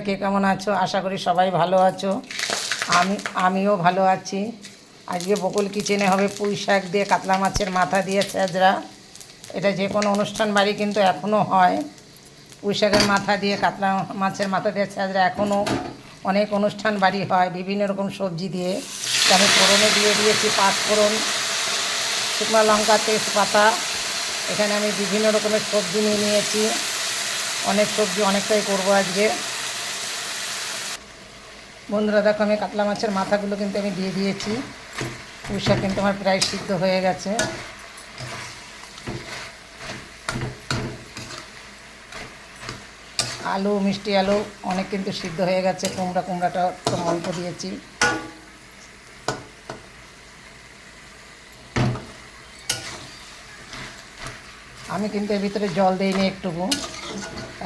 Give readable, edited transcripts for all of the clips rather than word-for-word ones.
কে কেমন আছো? আশা করি সবাই ভালো আছো। আমিও ভালো আছি। আজকে বকুল কিচেনে হবে পুঁই শাক দিয়ে কাতলা মাছের মাথা দিয়ে ছেঁচড়া। এটা যে কোনো অনুষ্ঠান বাড়ি কিন্তু এখনও হয়। পুঁই শাকের মাথা দিয়ে কাতলা মাছের মাথা দিয়ে ছেঁচড়া এখনও অনেক অনুষ্ঠান বাড়ি হয় বিভিন্ন রকম সবজি দিয়ে। আমি ফোড়নে দিয়ে দিয়েছি পাঁচফোড়ন, শুকনো লঙ্কা, তেজপাতা। এখানে আমি বিভিন্ন রকমের সবজি নিয়ে নিয়েছি। অনেক সবজি অনেকটাই করবো আজকে। বন্ধুরা দেখো, আমি কাতলা মাছের মাথাগুলো কিন্তু আমি দিয়ে দিয়েছি। পুঁই শাক কিন্তু আমার প্রায় সিদ্ধ হয়ে গেছে। আলু, মিষ্টি আলু অনেক কিন্তু সিদ্ধ হয়ে গেছে। কুমড়াটা একদম অল্প দিয়েছি। আমি কিন্তু এর ভিতরে জল দিইনি একটুকু,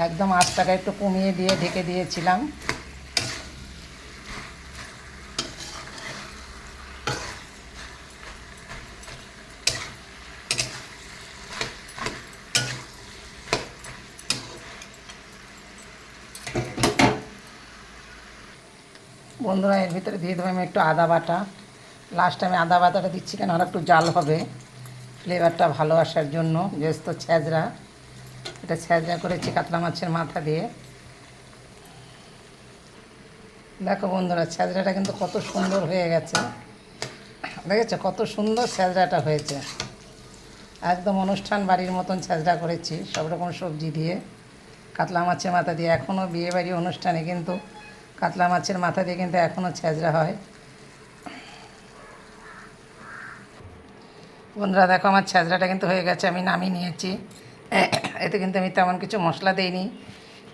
একদম আঁচটাকে একটু কমিয়ে দিয়ে ঢেকে দিয়েছিলাম। বন্ধুরা এর ভিতরে দিয়ে দেবো আমি একটু আদা বাটা। লাস্টে আমি আদা বাটাটা দিচ্ছি কেন, আর একটু জাল হবে ফ্লেভারটা ভালো আসার জন্য। যেহেতু ছেঁচড়া, এটা ছেঁচড়া করেছি কাতলা মাছের মাথা দিয়ে। দেখো বন্ধুরা, ছেঁচড়াটা কিন্তু কত সুন্দর হয়ে গেছে। দেখেছো কত সুন্দর ছেঁচড়াটা হয়েছে। একদম অনুষ্ঠান বাড়ির মতন ছেঁচড়া করেছি সব রকম সবজি দিয়ে কাতলা মাছের মাথা দিয়ে। এখনও বিয়েবাড়ি অনুষ্ঠানে কিন্তু কাতলা মাছের মাথা দিয়ে কিন্তু এখনও ছেঁচড়া হয়। বন্ধুরা দেখো, আমার ছেঁচড়াটা কিন্তু হয়ে গেছে, আমি নামিয়ে নিয়েছি। এতে কিন্তু আমি তেমন কিছু মশলা দিইনি।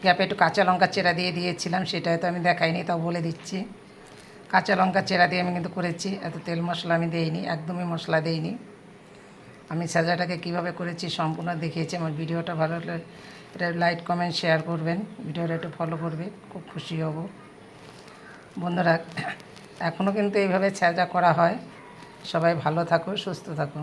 গ্যাপে একটু কাঁচা লঙ্কা চেরা দিয়ে দিয়েছিলাম, সেটা হয়তো আমি দেখাইনি, তাও বলে দিচ্ছি। কাঁচা লঙ্কা চেরা দিয়ে আমি কিন্তু করেছি, এত তেল মশলা আমি দিইনি, একদমই মশলা দিইনি। আমি ছেঁচড়াটাকে কীভাবে করেছি সম্পূর্ণ দেখিয়েছি। আমার ভিডিওটা ভালো লাগলে এটা লাইক, কমেন্ট, শেয়ার করবেন। ভিডিওটা একটু ফলো করবে, খুব খুশি হব। বন্ধুরা এখনও কিন্তু এইভাবে ছেঁচড়া করা হয়। সবাই ভালো থাকো, সুস্থ থাকো।